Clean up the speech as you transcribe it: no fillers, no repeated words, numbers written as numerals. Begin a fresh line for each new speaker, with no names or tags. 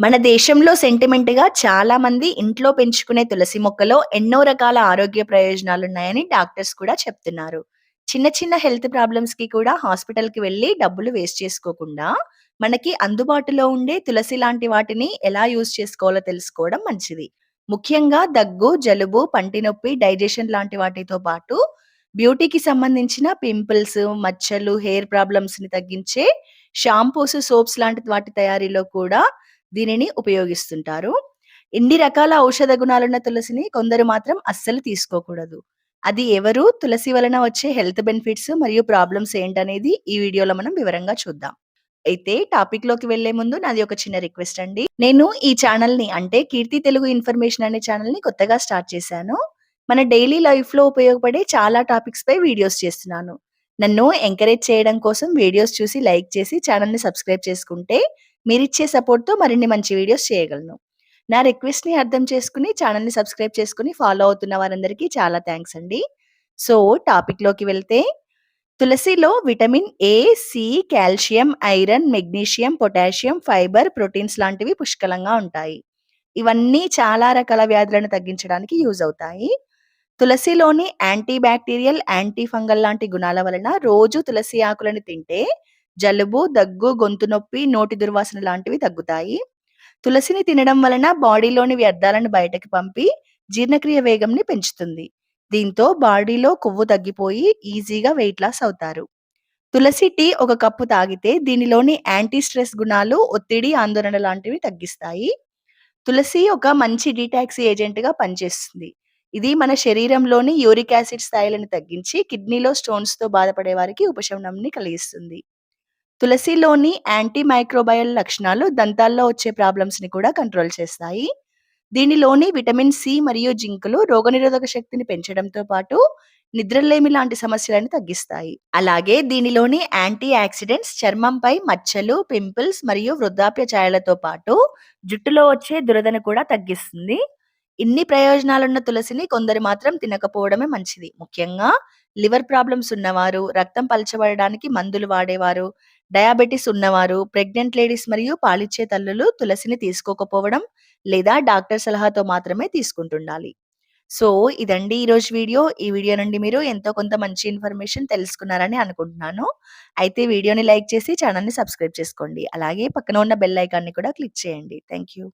మన దేశంలో సెంటిమెంట్‌గా చాలామంది ఇంట్లో పెంచుకునే తులసి మొక్కలో ఎన్నో రకాల ఆరోగ్య ప్రయోజనాలున్నాయని డాక్టర్స్ కూడా చెప్తున్నారు. చిన్న చిన్న హెల్త్ ప్రాబ్లమ్స్‌కి కూడా హాస్పిటల్‌కి వెళ్లి డబ్బులు వేస్ట్ చేసుకోకుండా, మనకి అందుబాటులో ఉండే తులసి లాంటి వాటిని ఎలా యూజ్ చేసుకోవాలో తెలుసుకోవడం మంచిది. ముఖ్యంగా దగ్గు, జలుబు, పంటి నొప్పి, డైజెషన్ లాంటి వాటితో పాటు బ్యూటీకి సంబంధించిన పింపుల్స్, మచ్చలు, హెయిర్ ప్రాబ్లమ్స్‌ని తగ్గించే షాంపూస్, సోప్స్ లాంటి వాటి తయారీలో కూడా దీనిని ఉపయోగిస్తుంటారు. ఇన్ని రకాల ఔషధ గుణాలున్న తులసిని కొందరు మాత్రం అస్సలు తీసుకోకూడదు. అది ఎవరు, తులసి వలన వచ్చే హెల్త్ బెనిఫిట్స్ మరియు ప్రాబ్లమ్స్ ఏంటనేది ఈ వీడియోలో మనం వివరంగా చూద్దాం. అయితే టాపిక్‌లోకి వెళ్ళే ముందు నాది ఒక చిన్న రిక్వెస్ట్ అండి. నేను ఈ ఛానెల్‌ని అంటే కీర్తి తెలుగు ఇన్ఫర్మేషన్ అనే ఛానెల్‌ని కొత్తగా స్టార్ట్ చేశాను. మన డైలీ లైఫ్‌లో ఉపయోగపడే చాలా టాపిక్స్‌పై వీడియోస్ చేస్తున్నాను. నన్ను ఎంకరేజ్ చేయడం కోసం వీడియోస్ చూసి లైక్ చేసి ఛానెల్‌ని సబ్స్క్రైబ్ చేసుకుంటే మీరిచ్చే సపోర్ట్‌తో మరిన్ని మంచి వీడియోస్ చేయగలను. నా రిక్వెస్ట్‌ని అర్థం చేసుకొని ఛానెల్‌ని సబ్స్క్రైబ్ చేసుకొని ఫాలో అవుతున్న వారందరికీ చాలా థాంక్స్ అండి. సో, టాపిక్‌లోకి వెళ్తే తులసిలో vitamin A, C, calcium, iron, magnesium, potassium, fibre, proteins లాంటివి పుష్కలంగా ఉంటాయి. ఇవన్నీ చాలా రకాల వ్యాధులను తగ్గించడానికి యూజ్ అవుతాయి. తులసిలోని యాంటీ బాక్టీరియల్, యాంటీ ఫంగల్ లాంటి గుణాల వలన రోజు తులసి ఆకులను తింటే జలుబు, దగ్గు, గొంతు నొప్పి, నోటి దుర్వాసన లాంటివి తగ్గుతాయి. తులసిని తినడం వలన బాడీలోని వ్యర్థాలను బయటకి పంపి జీర్ణక్రియ వేగంని పెంచుతుంది. దీంతో బాడీలో కొవ్వు తగ్గిపోయి ఈజీగా వెయిట్ లాస్ అవుతారు. తులసి టీ ఒక కప్పు తాగితే దీనిలోని యాంటీ స్ట్రెస్ గుణాలు ఒత్తిడి, ఆందోళన లాంటివి తగ్గిస్తాయి. తులసి ఒక మంచి డీటాక్స్ ఏజెంట్‌గా పనిచేస్తుంది. ఇది మన శరీరంలోని యూరిక్ యాసిడ్ స్థాయిలను తగ్గించి కిడ్నీలో స్టోన్స్‌తో బాధపడే వారికి ఉపశమనంని కలిగిస్తుంది. తులసిలోని యాంటీ మైక్రోబయల్ లక్షణాలు దంతాల్లో వచ్చే ప్రాబ్లమ్స్‌ని కూడా కంట్రోల్ చేస్తాయి. దీనిలోని విటమిన్ సి మరియు జింకులు రోగనిరోధక శక్తిని పెంచడంతో పాటు నిద్రలేమి లాంటి సమస్యలను తగ్గిస్తాయి. అలాగే దీనిలోని యాంటీ ఆక్సిడెంట్స్ చర్మంపై మచ్చలు, పింపుల్స్ మరియు వృద్ధాప్య ఛాయలతో పాటు జుట్టులో వచ్చే దురదను కూడా తగ్గిస్తుంది. ఇన్ని ప్రయోజనాలున్న తులసిని కొందరు మాత్రం తినకపోవడమే మంచిది. ముఖ్యంగా లివర్ ప్రాబ్లమ్స్ ఉన్నవారు, రక్తం పలచబడడానికి మందులు వాడేవారు, డయాబెటిస్ ఉన్నవారు, ప్రెగ్నెంట్ లేడీస్ మరియు పాలిచ్చే తల్లులు తులసిని తీసుకోకపోవడం లేదా డాక్టర్ సలహాతో మాత్రమే తీసుకుంటుండాలి. సో, ఇదండి ఈరోజు వీడియో. ఈ వీడియో నుండి మీరు ఎంతో కొంత మంచి ఇన్ఫర్మేషన్ తెలుసుకున్నారని అనుకుంటున్నాను. అయితే వీడియోని లైక్ చేసి ఛానెల్‌ని సబ్స్క్రైబ్ చేసుకోండి. అలాగే పక్కన ఉన్న బెల్ ఐకాన్‌ని కూడా క్లిక్ చేయండి. Thank you.